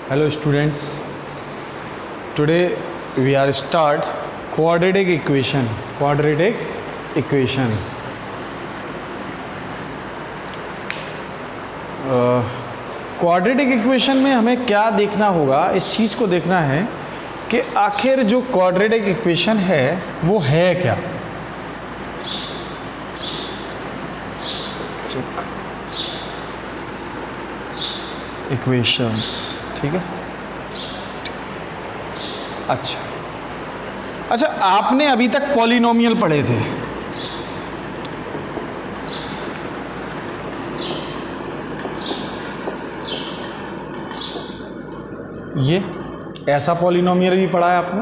Hello students, today we are start quadratic equation. Quadratic equation में हमें क्या देखना होगा, इस चीज़ को देखना है कि आखिर जो क्वाड्रेटिक इक्वेशन है वो है क्या। इक्वेशंस, ठीक है। अच्छा, आपने अभी तक पॉलिनोमियल पढ़े थे। ये ऐसा पॉलिनोमियल भी पढ़ा है आपने,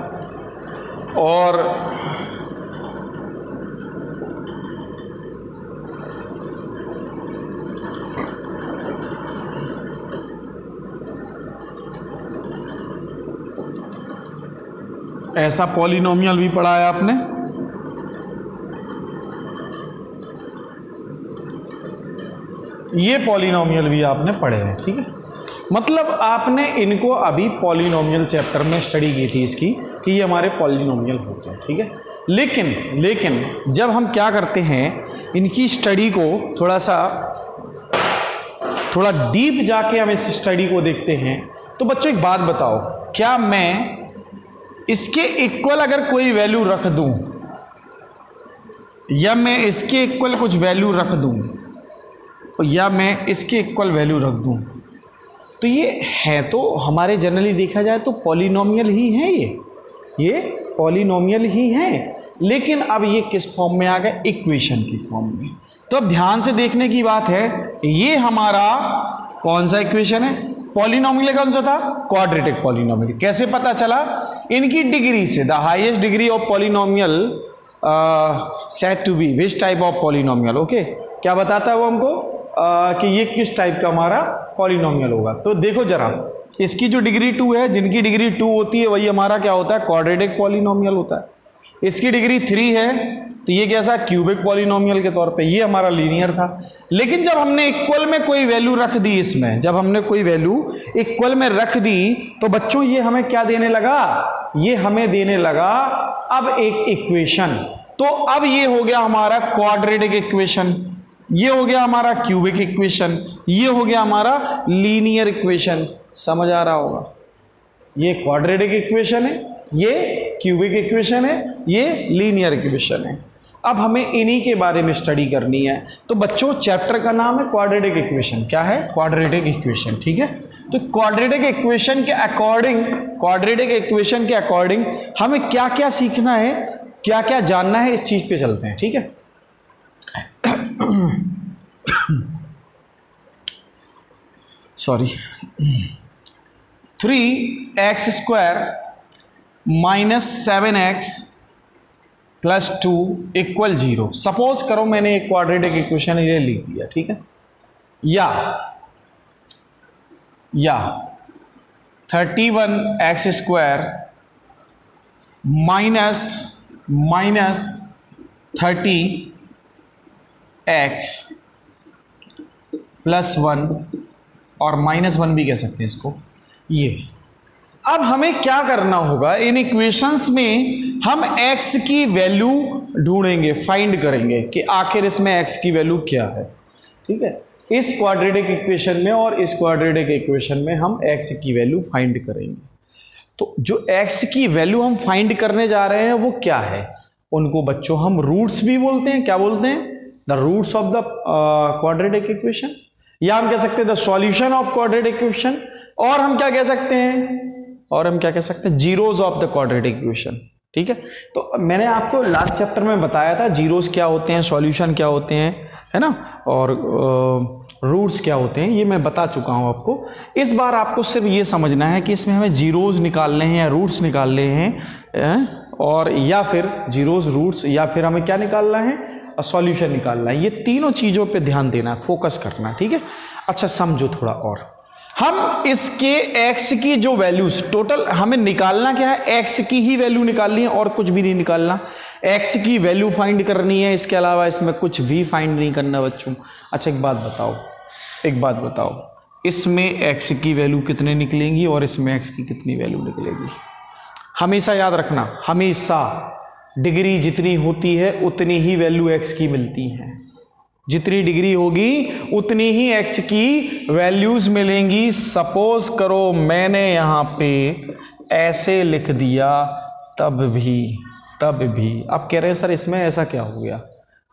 और ऐसा पॉलिनोमियल भी पढ़ा है आपने। ये पॉलिनोमियल भी आपने पढ़े हैं, ठीक है। मतलब आपने इनको अभी पॉलिनोमियल चैप्टर में स्टडी की थी इसकी, कि ये हमारे पॉलिनोमियल होते हैं, ठीक है। लेकिन जब हम क्या करते हैं, इनकी स्टडी को थोड़ा डीप जाके हम इस स्टडी को देखते हैं, तो बच्चों एक बात बताओ, क्या मैं इसके इक्वल अगर कोई वैल्यू रख दूं, या मैं इसके इक्वल कुछ वैल्यू रख दूं, या मैं इसके इक्वल वैल्यू रख दूं, तो ये है तो हमारे जनरली देखा जाए तो पॉलिनोमियल ही है। ये पॉलिनोमियल ही है, लेकिन अब ये किस फॉर्म में आ गए, इक्वेशन की फॉर्म में। तो अब ध्यान से देखने की बात है, ये हमारा कौन सा इक्वेशन है, पॉलिनोमियल कौन सा था, क्वाड्रेटिक पॉलिनोमियल। कैसे पता चला, इनकी डिग्री से, the highest degree of polynomial said to be which type of polynomial. Okay, क्या बताता है वो हमको कि ये किस टाइप का हमारा पॉलिनोमियल होगा। तो देखो जरा, इसकी जो डिग्री 2 है, जिनकी डिग्री 2 होती है वही हमारा क्या होता है, क्वाड्रेटिक पॉलिनोमियल होता है। इसकी डिग्री 3 है तो ये कैसा, क्यूबिक पॉलिनोमियल के तौर पे, ये हमारा लीनियर था। लेकिन जब हमने इक्वल में कोई वैल्यू रख दी, इसमें जब हमने कोई वैल्यू इक्वल में रख दी, तो बच्चों ये हमें क्या देने लगा, ये हमें देने लगा अब एक इक्वेशन। तो अब ये हो गया हमारा क्वाड्रेटिक इक्वेशन, ये हो गया हमारा क्यूबिक इक्वेशन, ये हो गया हमारा लीनियर इक्वेशन। समझ आ रहा होगा, ये क्वाड्रेटिक इक्वेशन है, ये क्यूबिक इक्वेशन है, ये लीनियर इक्वेशन है। अब हमें इन्हीं के बारे में स्टडी करनी है। तो बच्चों चैप्टर का नाम है क्वाड्रेटिक इक्वेशन। क्या है, क्वाड्रेटिक इक्वेशन, ठीक है। तो क्वाड्रेटिक इक्वेशन के अकॉर्डिंग हमें क्या क्या सीखना है, क्या क्या जानना है, इस चीज पे चलते हैं, ठीक है। Sorry, 3x² - 7x + 2 = 0। सपोज करो मैंने एक क्वाड्रेटिक इक्वेशन ये लिख दिया, ठीक है। या 31x² - 30x + 1 और -1 भी कह सकते हैं इसको। ये अब हमें क्या करना होगा, इन इक्वेशंस में हम x की वैल्यू ढूंढेंगे, फाइंड करेंगे कि आखिर इसमें x की वैल्यू क्या है, ठीक है। इस क्वाड्रेटिक इक्वेशन में और इस क्वाड्रेटिक इक्वेशन में हम x की वैल्यू फाइंड करेंगे। तो जो x की वैल्यू हम फाइंड करने जा रहे हैं वो क्या है, उनको बच्चों हम रूट्स भी बोलते हैं। क्या बोलते हैं, the roots of the quadratic equation, या हम कह सकते हैं the solution of quadratic equation, और हम क्या कह सकते हैं, zeros of the quadratic equation, ठीक है। तो मैंने आपको लास्ट चैप्टर में बताया था जीरोस क्या होते हैं, सॉल्यूशन क्या होते हैं, है ना, और रूट्स क्या होते हैं, ये मैं बता चुका हूं आपको। इस बार आपको सिर्फ ये समझना है कि इसमें हमें जीरोस निकालने हैं या रूट्स निकालने हैं, और या फिर जीरोस, रूट्स, या फिर हमें क्या निकालना है, सॉल्यूशन निकालना है। ये तीनों चीजों पे ध्यान देना, फोकस करना, ठीक है। अच्छा समझो थोड़ा और, हम इसके x की जो वैल्यूज टोटल हमें निकालना क्या है, x की ही वैल्यू निकालनी है और कुछ भी नहीं निकालना। x की वैल्यू फाइंड करनी है, इसके अलावा इसमें कुछ भी फाइंड नहीं करना बच्चों। अच्छा एक बात बताओ, इसमें x की वैल्यू कितने निकलेंगी और इसमें x की कितनी वैल्यू निकलेगी। हमेशा याद रखना, हमेशा डिग्री जितनी होती है उतनी ही वैल्यू x की मिलती है। जितनी डिग्री होगी उतनी ही x की वैल्यूज मिलेंगी। सपोज करो मैंने यहां पे ऐसे लिख दिया, तब भी अब कह रहे हैं सर इसमें ऐसा क्या हो गया,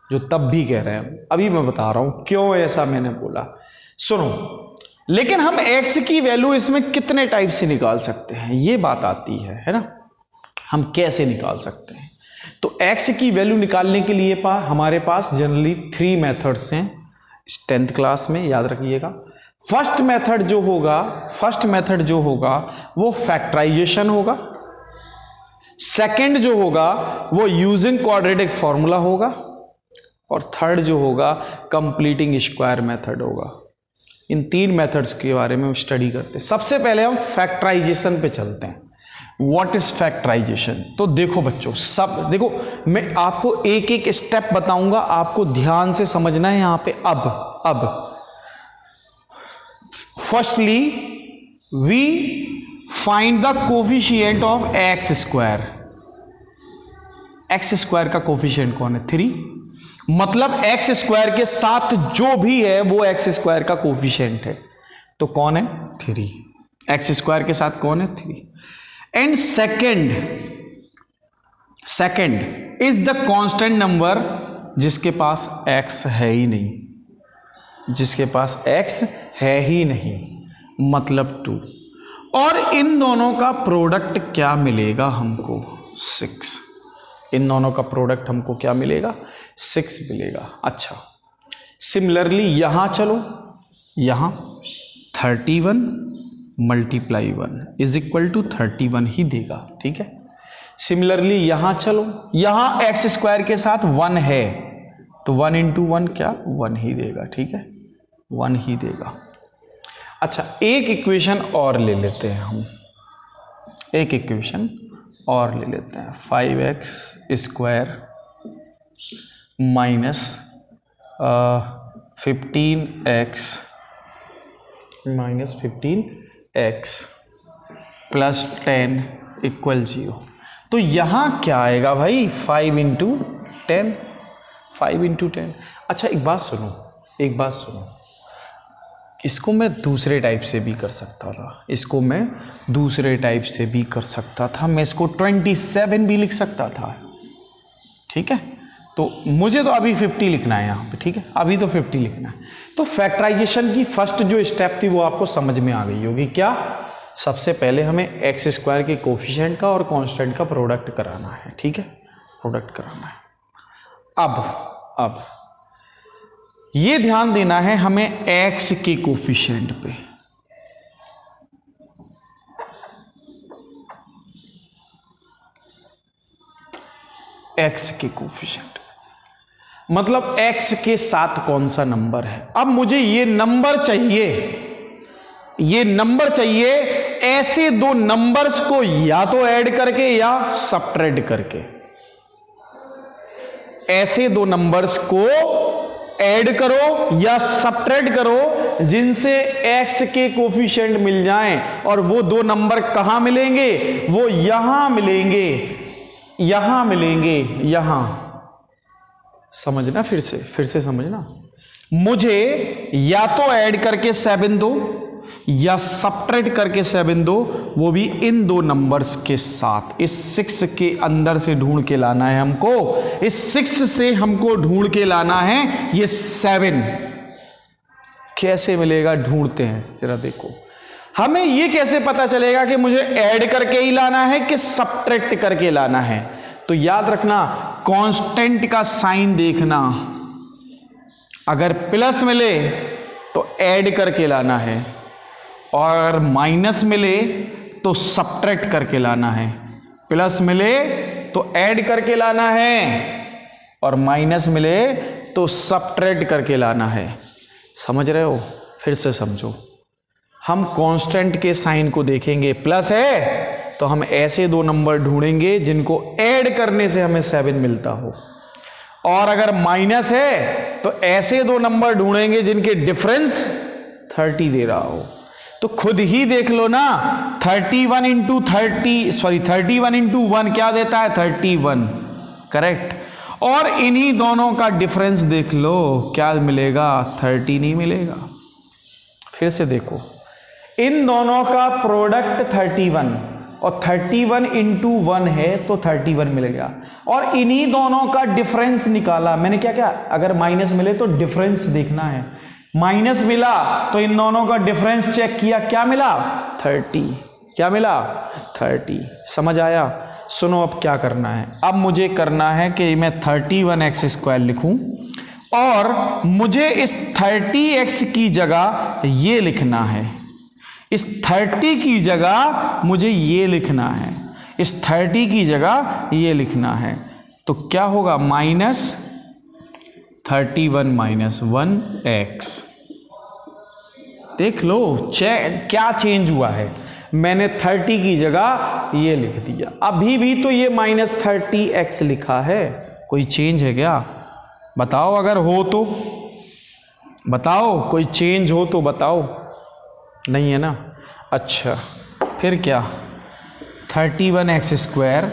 जो तब भी कह रहे हैं, अभी मैं बता रहा हूं क्यों ऐसा मैंने बोला। सुनो, लेकिन हम x की वैल्यू इसमें कितने टाइप से निकाल सकते हैं, ये बात आती है ना, हम कैसे निकाल सकते हैं। तो x की वैल्यू निकालने के लिए हमारे पास जनरली 3 मेथड्स हैं 10th क्लास में, याद रखिएगा। फर्स्ट मेथड जो होगा वो फैक्टराइजेशन होगा। सेकंड जो होगा वो यूजिंग क्वाड्रेटिक फॉर्मूला होगा, और थर्ड जो होगा कंप्लीटिंग स्क्वायर मेथड होगा। इन 3 मेथड्स के बारे में हम स्टडी करते हैं। सबसे पहले हम फैक्टराइजेशन पे चलते हैं। What is factorization? तो देखो बच्चों, देखो मैं आपको एक एक स्टेप बताऊंगा, आपको ध्यान से समझना है यहां पे। अब firstly we find the coefficient of x square. X square का कोफिशिएंट कौन है? 3। मतलब एक्स स्क्वायर के साथ जो भी है वो एक्स स्क्वायर का कोफिशिएंट है। तो कौन है? 3। एक्स स्क्वायर के साथ कौन है? 3। And second is the constant number जिसके पास x है ही नहीं, जिसके पास x है ही नहीं, मतलब 2। और इन दोनों का प्रोडक्ट क्या मिलेगा हमको? 6। इन दोनों का प्रोडक्ट हमको क्या मिलेगा? 6 मिलेगा। अच्छा, सिमिलरली यहां चलो, यहां 31 मल्टीप्लाई 1 इज इक्वल टू 31 ही देगा, ठीक है। सिमिलरली यहां चलो, यहां एक्स स्क्वायर के साथ 1 है, तो 1 इंटू 1 क्या? 1 ही देगा, ठीक है, 1 ही देगा। अच्छा, एक इक्वेशन और ले लेते हैं हम, एक इक्वेशन और ले लेते हैं। 5x square minus 15x plus 10 equal 0। तो यहां क्या आएगा भाई? 5 इंटू 10, 5 इंटू 10। अच्छा एक बात सुनो, इसको मैं दूसरे टाइप से भी कर सकता था, मैं इसको 27 भी लिख सकता था, ठीक है। तो मुझे तो अभी 50 लिखना है यहाँ पे, ठीक है, अभी तो 50 लिखना है। तो फैक्टराइजेशन की फर्स्ट जो स्टेप थी वो आपको समझ में आ गई होगी। क्या? सबसे पहले हमें एक्स स्क्वायर के कोफिशिएंट का और कांस्टेंट का प्रोडक्ट कराना है, ठीक है, प्रोडक्ट कराना है। अब ये ध्यान देना है हमें एक्स के कोफिशिएंट पे। एक्स के कोफिशिएंट मतलब एक्स के साथ कौन सा नंबर है। अब मुझे ये नंबर चाहिए, ऐसे 2 नंबर्स को या तो ऐड करके या सब्ट्रैक्ट करके। ऐसे 2 नंबर्स को ऐड करो या सब्ट्रैक्ट करो जिनसे एक्स के कोफिशिएंट मिल जाएं, और वो 2 नंबर कहां मिलेंगे? वो यहां मिलेंगे, यहां। समझना, फिर से समझना। मुझे या तो ऐड करके 7 दो या सब्ट्रैक्ट करके 7 दो, वो भी इन 2 नंबर्स के साथ। इस 6 के अंदर से ढूंढ के लाना है हमको, इस 6 से हमको ढूंढ के लाना है ये 7। कैसे मिलेगा? ढूंढते हैं, जरा देखो। हमें ये कैसे पता चलेगा कि मुझे ऐड करके ही लाना है कि सब्ट्रैक्ट करके लाना है? तो याद रखना, कांस्टेंट का साइन देखना, अगर प्लस मिले तो ऐड करके लाना है, और माइनस मिले तो सब्ट्रैक्ट करके लाना है। प्लस मिले तो ऐड करके लाना है, और माइनस मिले तो सब्ट्रैक्ट करके लाना है। समझ रहे हो? फिर से समझो। हम कांस्टेंट के साइन को देखेंगे, प्लस है तो हम ऐसे 2 नंबर ढूंढेंगे जिनको ऐड करने से हमें 7 मिलता हो, और अगर माइनस है तो ऐसे 2 नंबर ढूंढेंगे जिनके डिफरेंस 30 दे रहा हो तो खुद ही देख लो ना, 31 इंटू 31 इंटू 1 क्या देता है 31, करेक्ट। और इन्हीं दोनों का डिफरेंस देख लो क्या मिलेगा 30 नहीं मिलेगा। फिर से देखो, इन दोनों का प्रोडक्ट 31 और 31 इंटू 1 है तो 31 मिलेगा, और इन्हीं दोनों का डिफरेंस निकाला मैंने। क्या क्या अगर माइनस मिले तो डिफरेंस देखना है, माइनस मिला तो इन दोनों का डिफरेंस चेक किया, क्या मिला 30, क्या मिला 30। समझ आया? सुनो अब क्या करना है, अब मुझे करना है कि मैं 31x² लिखूं और मुझे इस 30x की जगह ये लिखना है, इस 30 की जगह मुझे ये लिखना है, इस 30 की जगह ये लिखना है। तो क्या होगा -31 - 1x। देख लो क्या चेंज हुआ है, मैंने 30 की जगह ये लिख दिया। अभी भी तो ये -30x लिखा है, कोई चेंज है क्या? बताओ, अगर हो तो बताओ, कोई चेंज हो तो बताओ। नहीं है ना? अच्छा फिर क्या, 31x²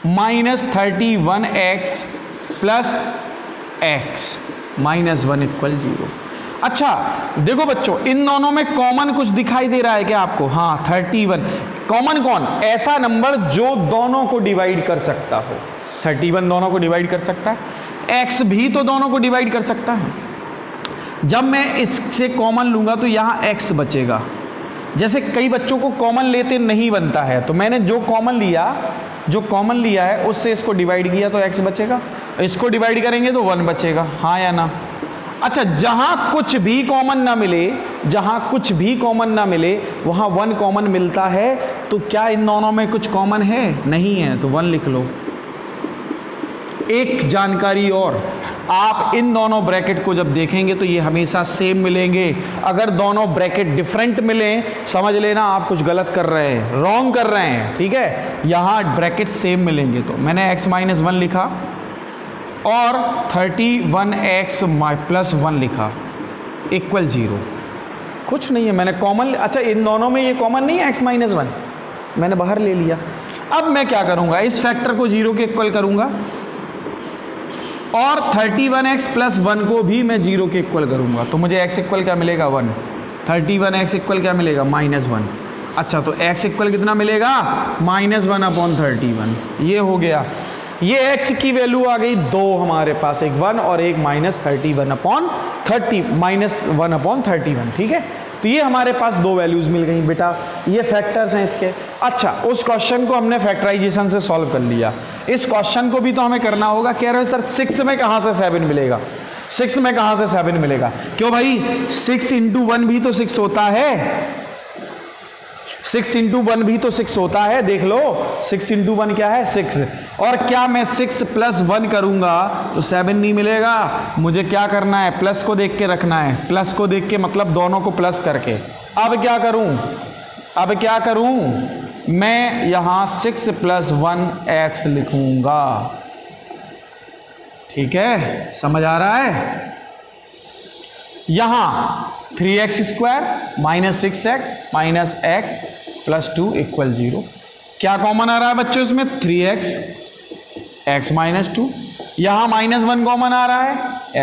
-31x प्लस x -1 = 0। अच्छा देखो बच्चों, इन दोनों में कॉमन कुछ दिखाई दे रहा है क्या आपको? हाँ 31 कॉमन। कौन? ऐसा नंबर जो दोनों को डिवाइड कर सकता हो। 31 दोनों को डिवाइड कर सकता है, x भी तो दोनों को डिवाइड कर सकता है। जब मैं इससे कॉमन लूंगा तो यहाँ x बचेगा। जैसे कई बच्चों को कॉमन लेते नहीं बनता है, तो मैंने जो कॉमन लिया है उससे इसको डिवाइड किया तो x बचेगा, इसको डिवाइड करेंगे तो 1 बचेगा। हाँ या ना? अच्छा, जहां कुछ भी कॉमन ना मिले वहां 1 कॉमन मिलता है, तो क्या इन दोनों में कुछ कॉमन है? नहीं है, तो 1 लिख लो। एक जानकारी और, आप इन दोनों ब्रैकेट को जब देखेंगे तो ये हमेशा सेम मिलेंगे। अगर दोनों ब्रैकेट डिफरेंट मिले, समझ लेना आप कुछ गलत कर रहे हैं, रॉन्ग कर रहे हैं, ठीक है? यहां ब्रैकेट सेम मिलेंगे। तो मैंने x - 1 लिखा और 31x + 1 लिखा = 0। कुछ नहीं है, मैंने कॉमन। अच्छा, इन दोनों में ये कॉमन नहीं है x - 1, मैंने बाहर ले लिया। अब मैं क्या करूंगा, इस फैक्टर को 0 के इक्वल करूंगा और 31x + 1 को भी मैं 0 के इक्वल करूंगा। तो मुझे x इक्वल क्या मिलेगा 1, 31x इक्वल क्या मिलेगा -1। अच्छा, तो x इक्वल कितना मिलेगा -1/31। ये हो गया, ये x की वैल्यू आ गई 2 हमारे पास, एक 1 और एक -1/31, ठीक है? तो ये हमारे पास 2 वैल्यूज मिल गई बेटा, ये फैक्टर्स हैं इसके। अच्छा, उस क्वेश्चन को हमने फैक्टराइजेशन से सॉल्व कर लिया, इस क्वेश्चन को भी तो हमें करना होगा। कह रहे हो सर 6 में कहां से 7 मिलेगा, 6 में कहां से 7 मिलेगा? क्यों भाई, 6 × 1 भी तो 6 होता है, 6 × 1 भी तो 6 होता है। देख लो, 6 × 1 क्या है 6, और क्या मैं 6 + 1 करूंगा तो 7 नहीं मिलेगा। मुझे क्या करना है, प्लस को देख के रखना है, प्लस को देख के मतलब दोनों को प्लस करके। अब क्या करूं, मैं यहां 6 + 1x लिखूंगा, ठीक है? समझ आ रहा है? यहां 3x² - 6x - x + 2 = 0। क्या कॉमन आ रहा है बच्चों इसमें? 3x x - 2। यहां -1 कॉमन आ रहा है,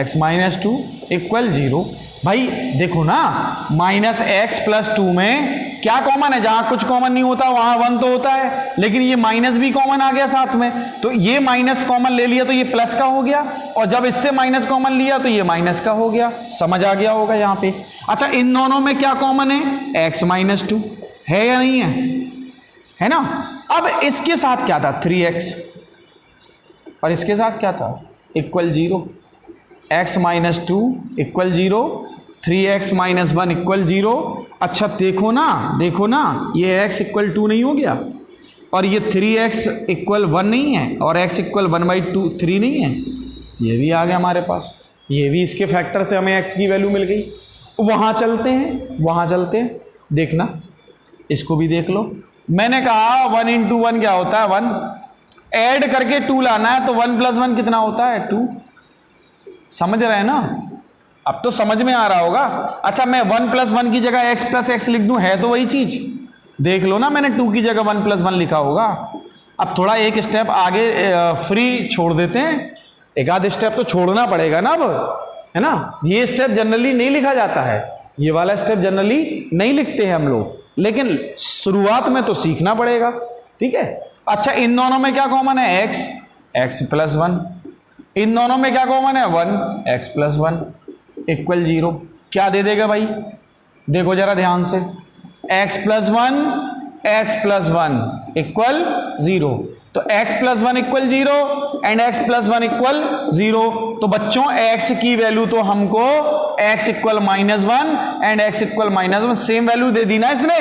x - 2 = 0। भाई देखो ना, -x + 2 में क्या कॉमन है? जहां कुछ कॉमन नहीं होता वहां 1 तो होता है, लेकिन ये माइनस भी कॉमन आ गया साथ में, तो ये माइनस कॉमन ले लिया तो ये प्लस का हो गया, और जब इससे माइनस कॉमन लिया तो ये माइनस का हो गया। समझ आ गया होगा यहाँ पे। अच्छा, इन दोनों में क्या कॉमन है? x - 2 है या नहीं है ना? अब इसके साथ क्या था 3x, और इसके साथ क्या था = 0। x - 2 = 0, 3x - 1 = 0। अच्छा देखो ना, ये x = 2 नहीं हो गया, और ये 3x = 1 नहीं है, और x = 1/2 3 नहीं है, ये भी आ गया हमारे पास। ये भी इसके फैक्टर से हमें x की वैल्यू मिल गई। वहां चलते हैं, देखना, इसको भी देख लो। मैंने कहा 1 × 1 क्या होता है 1, ऐड करके 2 लाना है, तो 1 + 1 कितना होता है 2। समझ रहे हैं ना? अब तो समझ में आ रहा होगा। अच्छा, मैं 1+1 की जगह x+x लिख दूं, है तो वही चीज। देख लो ना, मैंने 2 की जगह 1+1 लिखा होगा। अब थोड़ा एक स्टेप आगे फ्री छोड़ देते हैं, एक आध स्टेप तो छोड़ना पड़ेगा ना अब, है ना। ये स्टेप जनरली नहीं लिखा जाता है, ये वाला स्टेप जनरली नहीं लिखते हैं हम लोग, लेकिन शुरुआत में तो सीखना पड़ेगा, ठीक है। अच्छा, इन दोनों में क्या कॉमन है? x+1। इन दोनों में क्या कॉमन है? 1, x+1 इक्वल 0। क्या दे देगा भाई? देखो जरा ध्यान से, x+1 इक्वल 0। तो x+1 equal 0 and x+1 equal 0। तो बच्चों x की वैल्यू तो हमको x equal -1 and x equal -1 same value दे दी ना इसने,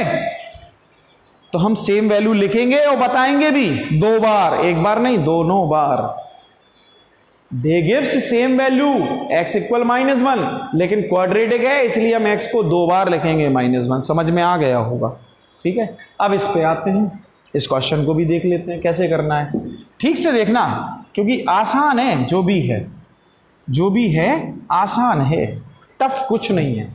तो हम सेम वैल्यू लिखेंगे और बताएंगे भी 2 बार, एक बार नहीं, दोनों बार। They gives same value x equal -1, लेकिन क्वाड्रेटिक है इसलिए हम x को 2 बार लिखेंगे -1। समझ में आ गया होगा, ठीक है। अब इस पे आते हैं, इस क्वेश्चन को भी देख लेते हैं कैसे करना है। ठीक से देखना, क्योंकि आसान है, जो भी है आसान है, टफ कुछ नहीं है।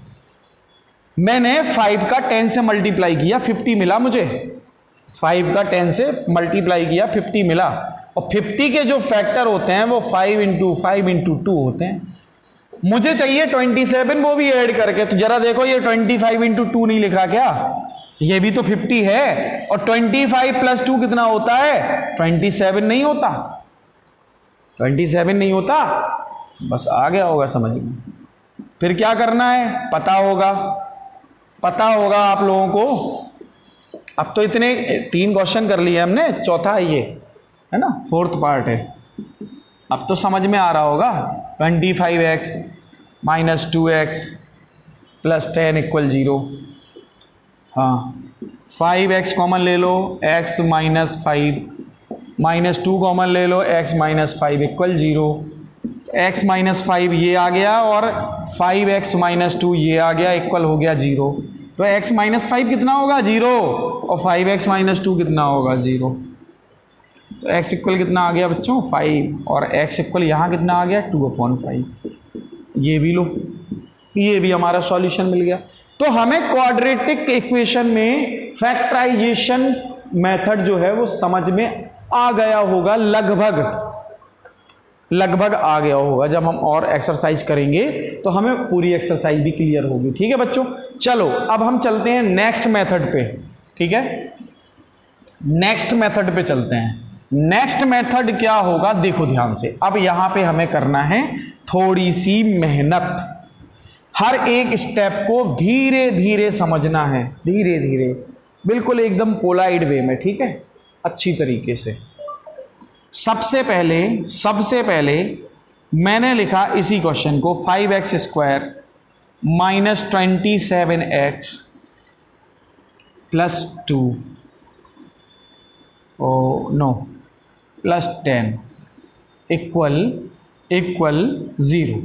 मैंने 5 का 10 से मल्टीप्लाई किया, 50 मिला मुझे। 5 का 10 से मल्टीप्लाई किया, 50 मिला। और 50 के जो फैक्टर होते हैं वो 5 × 5 × 2 होते हैं। मुझे चाहिए 27, वो भी ऐड करके। तो जरा देखो, ये 25 × 2 नहीं लिखा क्या? ये भी तो 50 है, और 25 + 2 कितना होता है? 27 नहीं होता, 27 नहीं होता। बस आ गया होगा समझ में। फिर क्या करना है? पता होगा आप लोगों को। अब तो इतने 3 क्वेश्चन कर लिए हमने, चौथा ये है ना, 4th पार्ट है। अब तो समझ में आ रहा होगा। 25x - 2x + 10 = 0। हाँ, 5x कॉमन ले लो, x - 5 -2 कॉमन ले लो, x - 5 = 0। x - 5 ये आ गया और 5x - 2 ये आ गया, इक्वल हो गया 0। तो x - 5 कितना होगा? 0। और 5x - 2 कितना होगा? 0। तो x इक्वल कितना आ गया बच्चों? 5। और x इक्वल यहाँ कितना आ गया? 2/5। ये भी लो, ये भी हमारा सॉल्यूशन मिल गया। तो हमें क्वाड्रेटिक इक्वेशन में फैक्टराइजेशन मेथड जो है वो समझ में आ गया होगा, लगभग आ गया होगा। जब हम और एक्सरसाइज करेंगे तो हमें पूरी एक्सरसाइज भी क्लियर होगी, ठीक है बच्चों। चलो अब हम चलते हैं नेक्स्ट मेथड पे, ठीक है। नेक्स्ट मेथड पे चलते हैं। नेक्स्ट मेथड क्या होगा? देखो ध्यान से, अब यहां पे हमें करना है थोड़ी सी मेहनत। हर एक स्टेप को धीरे धीरे समझना है, धीरे धीरे, बिल्कुल एकदम पोलाइट वे में, ठीक है, अच्छी तरीके से। सबसे पहले मैंने लिखा इसी क्वेश्चन को 5x² - 27x + 2 + 10 इक्वल 0।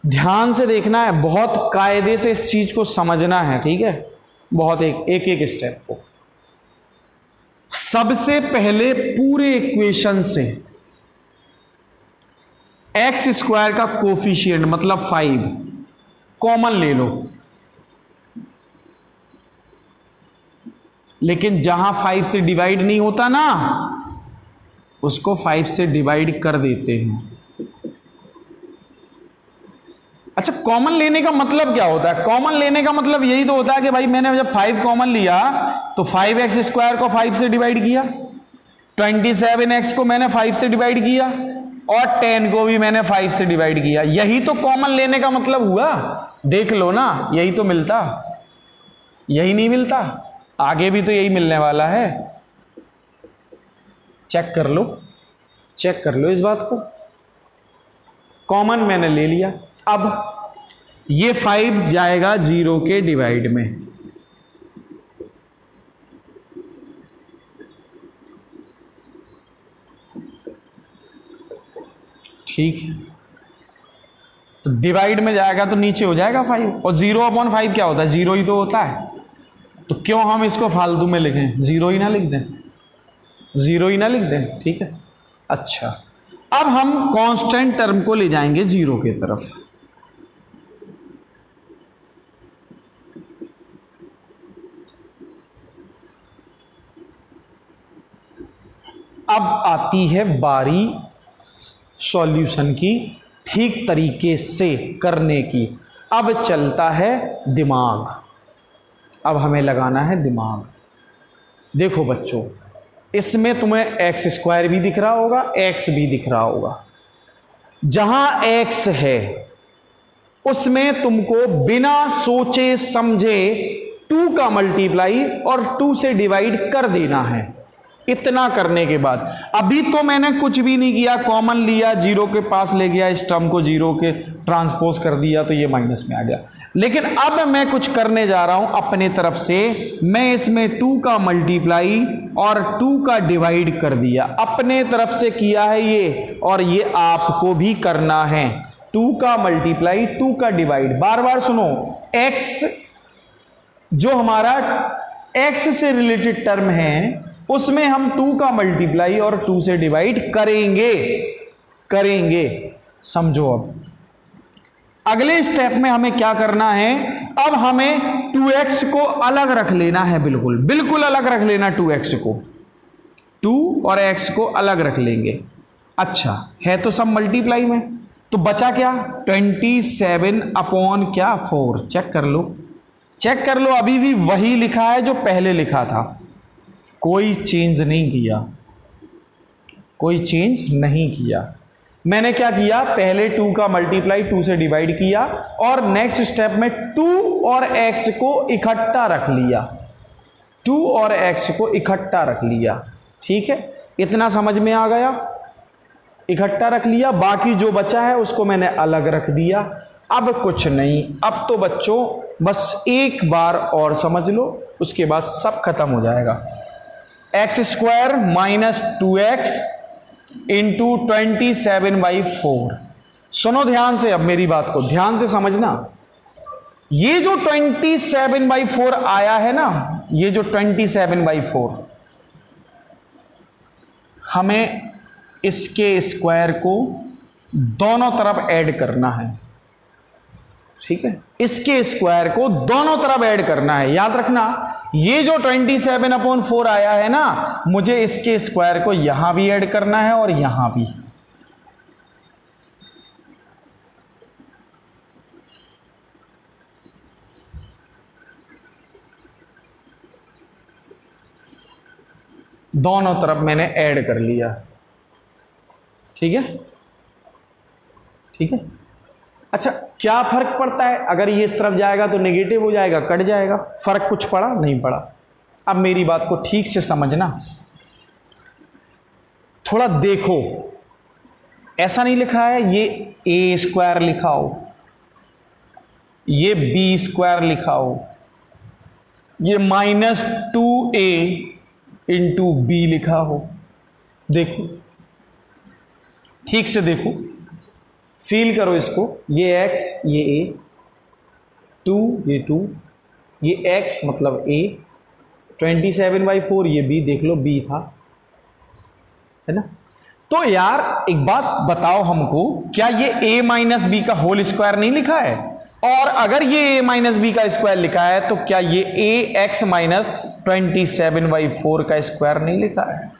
ध्यान से देखना है, बहुत कायदे से इस चीज को समझना है, ठीक है, बहुत एक स्टेप को। सबसे पहले पूरे इक्वेशन से x² का कोफिशिएंट मतलब 5 कॉमन ले लो, लेकिन जहां 5 से डिवाइड नहीं होता ना, उसको 5 से डिवाइड कर देते हैं। अच्छा, कॉमन लेने का मतलब क्या होता है? कॉमन लेने का मतलब यही तो होता है कि भाई मैंने जब 5 कॉमन लिया तो 5x² को 5 से डिवाइड किया, 27x को मैंने 5 से डिवाइड किया, और 10 को भी मैंने 5 से डिवाइड किया। यही तो कॉमन लेने का मतलब हुआ। देख लो ना, यही तो मिलता, यही नहीं मिलता, आगे भी तो यही मिलने वाला है। चेक कर लो इस बात को। कॉमन मैंने ले लिया, अब ये 5 जाएगा 0 के डिवाइड में, ठीक है। तो डिवाइड में जाएगा तो नीचे हो जाएगा 5, और 0/5 क्या होता है? 0 ही तो होता है। तो क्यों हम इसको फालतू में लिखें? 0 ही ना लिख दें, ठीक है। अच्छा, अब हम कांस्टेंट टर्म को ले जाएंगे 0 की तरफ। अब आती है बारी सॉल्यूशन की ठीक तरीके से करने की। अब चलता है दिमाग, अब हमें लगाना है दिमाग। देखो बच्चों, इसमें तुम्हें एक्स स्क्वायर भी दिख रहा होगा, एक्स भी दिख रहा होगा। जहां एक्स है उसमें तुमको बिना सोचे समझे 2 का मल्टीप्लाई और 2 से डिवाइड कर देना है। इतना करने के बाद अभी तो मैंने कुछ भी नहीं किया, कॉमन लिया, जीरो के पास ले गया, इस टर्म को जीरो के ट्रांसपोज कर दिया तो ये माइनस में आ गया। लेकिन अब मैं कुछ करने जा रहा हूं अपने तरफ से, मैं इसमें 2 का मल्टीप्लाई और 2 का डिवाइड कर दिया, अपने तरफ से किया है ये, और ये आपको भी करना है। 2 का मल्टीप्लाई 2 का डिवाइड, बार बार सुनो, x जो हमारा x से रिलेटेड टर्म है उसमें हम 2 का मल्टीप्लाई और 2 से डिवाइड करेंगे। समझो अब अगले स्टेप में हमें क्या करना है, अब हमें 2x को अलग रख लेना है, बिल्कुल अलग रख लेना 2x को, 2 और x को अलग रख लेंगे। अच्छा है तो सब मल्टीप्लाई में, तो बचा क्या 27 अपॉन क्या 4। चेक कर लो अभी भी वही लिखा है जो पहले लिखा था, कोई चेंज नहीं किया। मैंने क्या किया, पहले 2 का मल्टीप्लाई 2 से डिवाइड किया और नेक्स्ट स्टेप में 2 और x को इकट्ठा रख लिया, 2 और x को इकट्ठा रख लिया। ठीक है, इतना समझ में आ गया, इकट्ठा रख लिया, बाकी जो बचा है उसको मैंने अलग रख दिया। अब कुछ नहीं, अब तो बच्चों बस एक बार और समझ लो, उसके बाद सब खत्म हो जाएगा। X square minus 2x into 27/4। सुनो ध्यान से, अब मेरी बात को ध्यान से समझना, ये जो 27/4 आया है ना, ये जो 27/4, हमें इसके स्क्वायर को दोनों तरफ ऐड करना है। ठीक है, इसके स्क्वायर को दोनों तरफ ऐड करना है। याद रखना, ये जो 27/4 आया है ना, मुझे इसके स्क्वायर को यहां भी ऐड करना है और यहां भी। दोनों तरफ मैंने ऐड कर लिया। ठीक है। अच्छा, क्या फर्क पड़ता है, अगर ये इस तरफ जाएगा तो नेगेटिव हो जाएगा, कट जाएगा, फर्क कुछ पड़ा नहीं पड़ा। अब मेरी बात को ठीक से समझना, थोड़ा देखो, ऐसा नहीं लिखा है ये a स्क्वायर लिखा हो, ये b स्क्वायर लिखा हो, ये -2a इंटू b लिखा हो। देखो ठीक से देखो, फील करो इसको, ये x ये a, 2 ये 2, ये x मतलब a, 27/4 ये b, देख लो b था, है ना। तो यार एक बात बताओ हमको, क्या ये a माइनस बी का होल स्क्वायर नहीं लिखा है? और अगर ये a माइनस बी का स्क्वायर लिखा है तो क्या ये ax माइनस 27/4 का स्क्वायर नहीं लिखा है?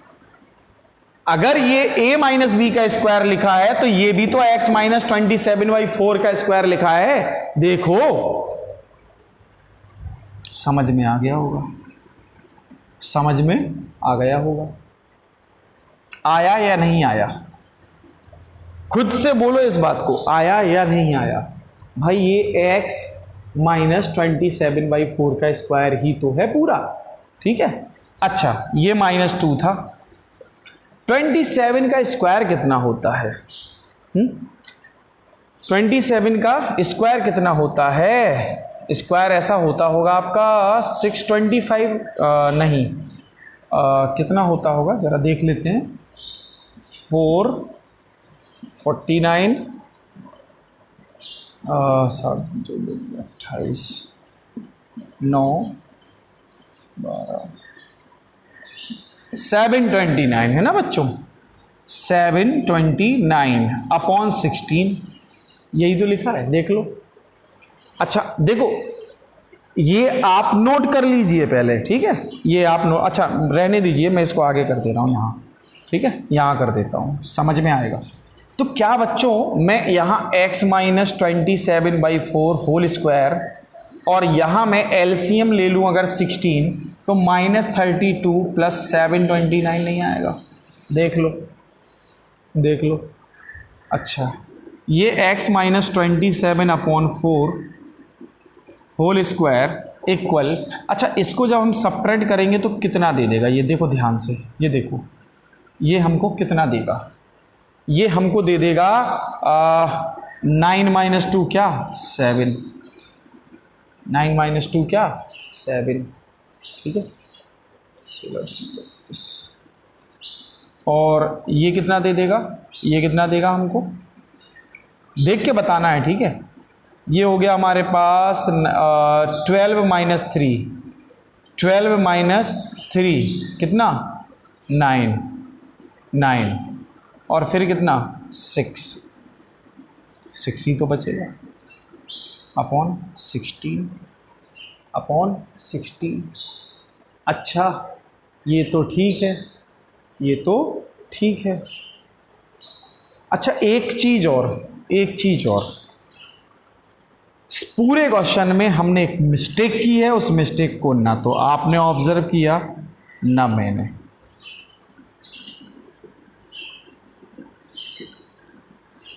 अगर ये a माइनस बी का स्क्वायर लिखा है तो ये भी तो x माइनस 27/4 का स्क्वायर लिखा है। देखो समझ में आ गया होगा, समझ में आ गया होगा। आया या नहीं आया? खुद से बोलो इस बात को, आया या नहीं आया? भाई ये x माइनस 27/4 का स्क्वायर ही तो है पूरा। ठीक है, अच्छा ये -2 था, 27 का स्क्वायर कितना होता है? 27 का स्क्वायर कितना होता है? स्क्वायर ऐसा होता होगा आपका 625 नहीं, कितना होता होगा जरा देख लेते हैं। 449 28 9 12 729 है ना बच्चों, 729 अपॉन 16, यही तो लिखा है, देख लो। अच्छा देखो, ये आप नोट कर लीजिए पहले, ठीक है, ये आप नोट, अच्छा रहने दीजिए, मैं इसको आगे कर दे रहा हूँ यहाँ। ठीक है, यहाँ कर देता हूँ, समझ में आएगा। तो क्या बच्चों, मैं यहाँ x माइनस 27/4 होल स्क्वायर और यहाँ मैं एलसीएम ले लूँ अगर 16, तो -32 प्लस 729 नहीं आएगा? देख लो देख लो। अच्छा, ये x minus 27/4 whole square equal, अच्छा इसको जब हम सब्ट्रैक्ट करेंगे तो कितना दे देगा? ये देखो ध्यान से, ये देखो, ये हमको कितना देगा? ये हमको दे देगा 9 माइनस 2 क्या 7, 9 माइनस 2 क्या 7, ठीक है। और ये कितना दे देगा? ये कितना देगा हमको देख के बताना है, ठीक है। ये हो गया हमारे पास 12 माइनस 3, 12 माइनस 3 कितना 9, 9 और फिर कितना 6, 6 ही तो बचेगा अपॉन 16। अच्छा, ये तो ठीक है, ये तो ठीक है। अच्छा, एक चीज़ और, इस पूरे क्वेश्चन में हमने एक मिस्टेक की है, उस मिस्टेक को ना तो आपने ऑब्जर्व किया ना मैंने।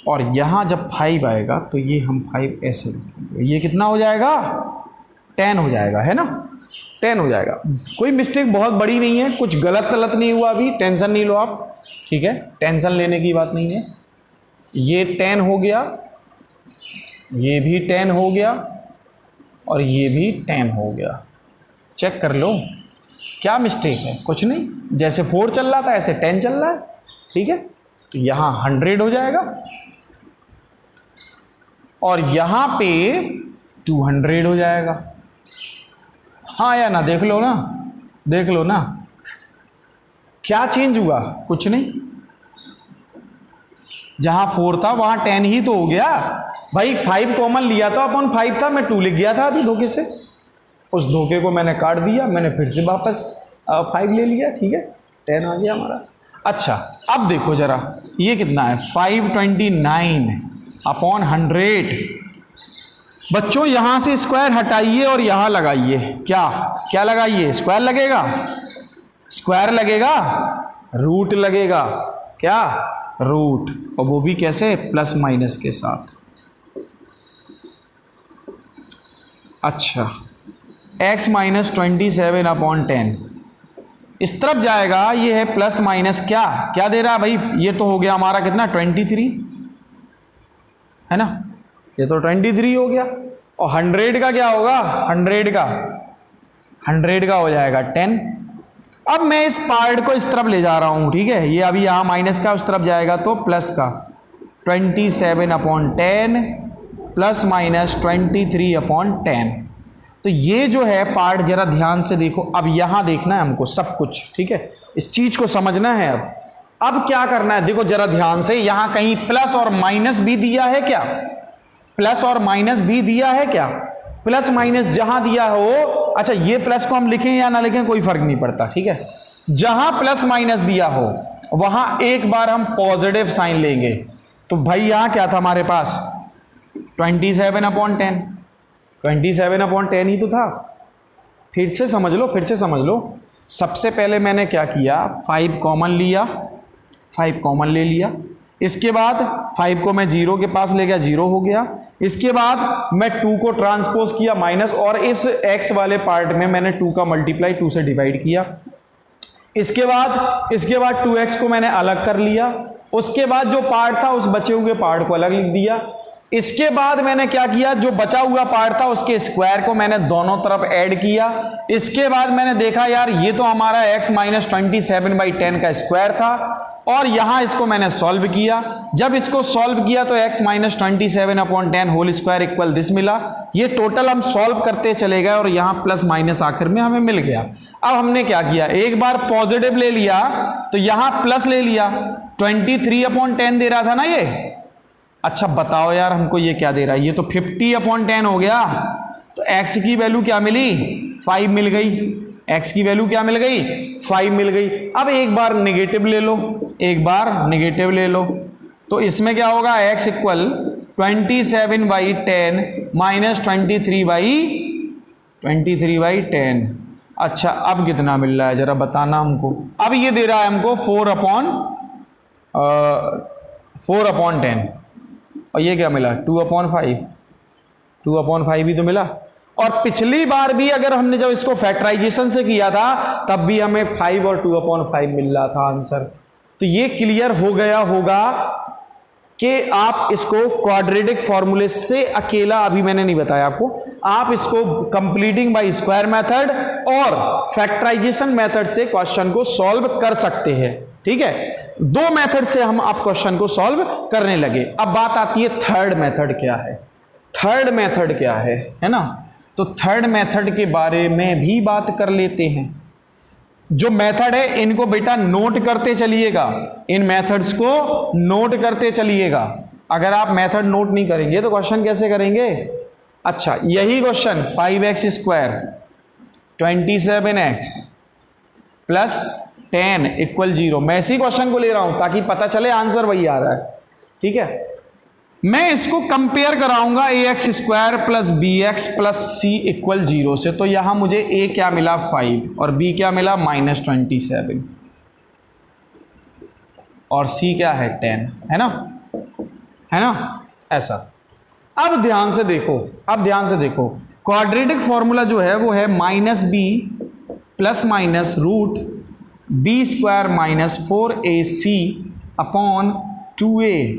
और यहाँ जब 5 आएगा तो ये हम 5 ऐसे लिखेंगे, ये कितना हो जाएगा 10 हो जाएगा, है ना, 10 हो जाएगा। कोई मिस्टेक बहुत बड़ी नहीं है, कुछ गलत नहीं हुआ अभी, टेंशन नहीं लो आप, ठीक है, टेंशन लेने की बात नहीं है। ये 10 हो गया, ये भी 10 हो गया और ये भी 10 हो गया। चेक कर लो क्या मिस्टेक है, कुछ नहीं, जैसे 4 चल रहा था ऐसे 10 चल रहा है, ठीक है। तो यहाँ 100 हो जाएगा और यहाँ पे 200 हो जाएगा, हाँ या ना, देख लो ना, क्या चेंज हुआ? कुछ नहीं, जहाँ 4 था वहाँ 10 ही तो हो गया भाई। 5 कॉमन लिया था, अपन 5 था, मैं 2 लिख गया था अभी धोखे से, उस धोखे को मैंने काट दिया, मैंने फिर से वापस 5 ले लिया, ठीक है, 10 आ गया हमारा। अच्छा, अब देखो जरा, ये कितना है 529/100। बच्चों यहाँ से स्क्वायर हटाइए और यहाँ लगाइए, क्या लगाइए? स्क्वायर लगेगा, रूट लगेगा, क्या रूट, और वो भी कैसे? प्लस माइनस के साथ। अच्छा, x माइनस 27/10 इस तरफ जाएगा, ये है प्लस माइनस, क्या दे रहा है भाई? ये तो हो गया हमारा कितना 23, है ना, ये तो 23 हो गया। और 100 का क्या होगा? 100 का हो जाएगा 10। अब मैं इस पार्ट को इस तरफ ले जा रहा हूं, ठीक है, ये अभी यहाँ माइनस का उस तरफ जाएगा तो प्लस का 27/10 प्लस माइनस 23/10। तो ये जो है पार्ट जरा ध्यान से देखो, अब यहाँ देखना है हमको सब कुछ, ठीक है, इस चीज को समझना है। अब क्या करना है, देखो जरा ध्यान से, यहाँ कहीं प्लस और माइनस भी दिया है क्या? प्लस और माइनस भी दिया है क्या? प्लस माइनस जहां दिया हो, अच्छा ये प्लस को हम लिखें या ना लिखें कोई फर्क नहीं पड़ता, ठीक है, जहां प्लस माइनस दिया हो वहां एक बार हम पॉजिटिव साइन लेंगे। तो भाई यहां क्या था हमारे पास 27/10, 27/10 ही तो था। फिर से समझ लो, सबसे पहले मैंने क्या किया, 5 कॉमन लिया, 5 कॉमन ले लिया, इसके बाद 5 को मैं 0 के पास ले गया, 0 हो गया। इसके बाद मैं 2 को ट्रांसपोज किया माइनस, और इस x वाले पार्ट में मैंने 2 का मल्टीप्लाई 2 से डिवाइड किया। इसके बाद 2x को मैंने अलग कर लिया। उसके बाद जो पार्ट था उस बचे हुए पार्ट को अलग लिख दिया। इसके बाद मैंने क्या किया, जो बचा हुआ पार्ट था उसके स्क्वायर को मैंने दोनों तरफ ऐड किया। इसके बाद मैंने देखा यार ये तो हमारा x माइनस 27/10 का स्क्वायर था, और यहां इसको मैंने सॉल्व किया। जब इसको सॉल्व किया तो x minus 27/10 whole square equal this मिला। ये टोटल हम सॉल्व करते चले गए और यहां प्लस माइनस आखिर में हमें मिल गया। अब हमने क्या किया, एक बार पॉजिटिव ले लिया तो यहां प्लस ले लिया, 23/10 दे रहा था ना ये। अच्छा बताओ यार हमको ये क्या दे रहा है, ये तो 50/10 हो गया। तो x की वैल्यू क्या मिली, 5 मिल गई। x की वैल्यू क्या मिल गई, 5 मिल गई। अब एक बार नेगेटिव ले लो, एक बार नेगेटिव ले लो, तो इसमें क्या होगा, x इक्वल 27/10 माइनस 23/10। अच्छा अब कितना मिल रहा है जरा बताना हमको। अब ये दे रहा है हमको 4/10 और ये क्या मिला 2/5, 2/5 ही तो मिला। और पिछली बार भी अगर हमने जब इसको फैक्टराइजेशन से किया था तब भी हमें 5 और 2/5 मिल रहा था आंसर। तो ये क्लियर हो गया होगा कि आप इसको क्वाड्रेटिक फॉर्मूले से अकेला, अभी मैंने नहीं बताया आपको, आप इसको कंप्लीटिंग बाय स्क्वायर मेथड और फैक्टराइजेशन मेथड से क्वेश्चन को सॉल्व कर सकते हैं। ठीक है, दो मेथड से हम आप क्वेश्चन को सॉल्व करने लगे। अब बात आती है थर्ड मेथड क्या है, थर्ड मेथड क्या है ना। तो थर्ड मेथड के बारे में भी बात कर लेते हैं। जो मेथड है इनको बेटा नोट करते चलिएगा, इन मेथड्स को नोट करते चलिएगा। अगर आप मेथड नोट नहीं करेंगे तो क्वेश्चन कैसे करेंगे। अच्छा यही question 5x² 27x plus 10 equal 0, मैं इसी क्वेश्चन को ले रहा हूं ताकि पता चले आंसर वही आ रहा है। ठीक है, मैं इसको कंपेयर कराऊंगा ax² plus bx plus c equal 0 से। तो यहां मुझे a क्या मिला 5 और b क्या मिला -27 और c क्या है 10, है ना ऐसा। अब ध्यान से देखो, क्वाड्रेटिक फॉर्मूला जो है वो है -b plus minus root b² minus 4ac upon 2a।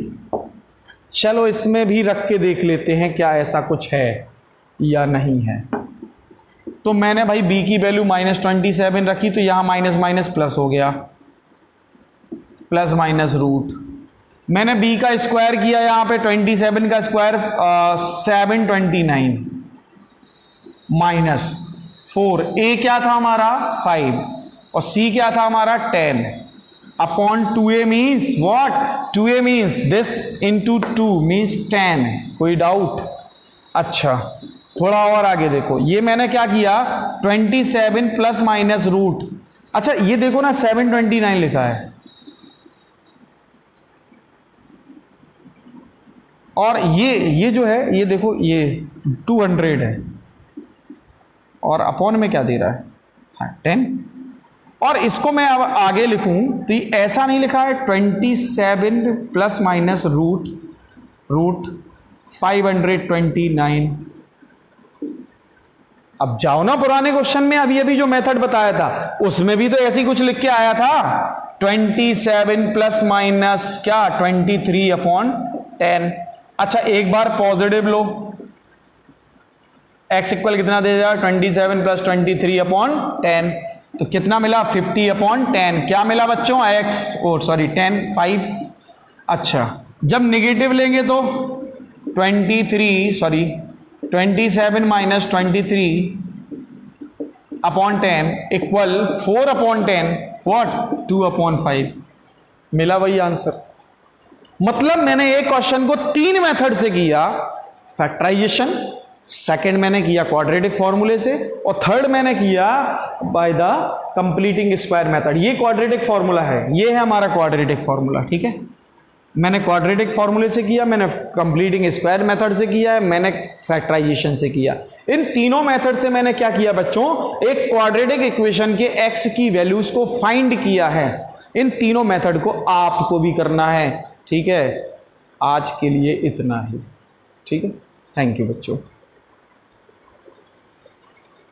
चलो इसमें भी रख के देख लेते हैं क्या ऐसा कुछ है या नहीं है। तो मैंने भाई b की वैल्यू -27 रखी तो यहां माइनस माइनस प्लस हो गया, प्लस माइनस रूट। मैंने b का स्क्वायर किया यहां पे 27 का स्क्वायर 729 माइनस 4, a क्या था हमारा 5 और c क्या था हमारा 10 upon 2a means what, 2a means this into 2 means 10। कोई डाउट। अच्छा थोड़ा और आगे देखो, ये मैंने क्या किया 27 प्लस माइनस रूट। अच्छा ये देखो ना 729 लिखा है और ये जो है ये देखो ये 200 है और अपॉन में क्या दे रहा है 10। और इसको मैं अब आगे लिखूं तो ये ऐसा नहीं लिखा है 27 प्लस माइनस रूट 529। अब जाओ ना पुराने क्वेश्चन में, अभी जो मेथड बताया था उसमें भी तो ऐसी कुछ लिख के आया था 27 प्लस माइनस क्या 23/10। अच्छा एक बार पॉजिटिव लो, x इक्वल कितना दे जाएगा 27 प्लस 23/10 तो कितना मिला 50/10। क्या मिला बच्चों x 5। अच्छा जब निगेटिव लेंगे तो 27 माइनस 23/10 इक्वल 4/10 व्हाट 2/5। मिला वही आंसर। मतलब मैंने एक क्वेश्चन को 3 मेथड से किया, फैक्टराइजेशन, सेकंड मैंने किया क्वाड्रेटिक फॉर्मूले से और थर्ड मैंने किया by the completing square method. ये क्वाड्रेटिक फॉर्मूला है, ये है हमारा क्वाड्रेटिक फॉर्मूला। ठीक है, मैंने क्वाड्रेटिक फॉर्मूले से किया, मैंने कंप्लीटिंग स्क्वायर मेथड से किया है, मैंने फैक्टराइजेशन से किया। इन तीनों मेथड से मैंने क्या किया बच्चों, एक क्वाड्रेटिक इक्वेशन के x की वैल्यूज को फाइंड किया है। इन तीनों मेथड को आपको भी करना है। ठीक है, आज के लिए इतना ही। ठीक है, थैंक यू बच्चों।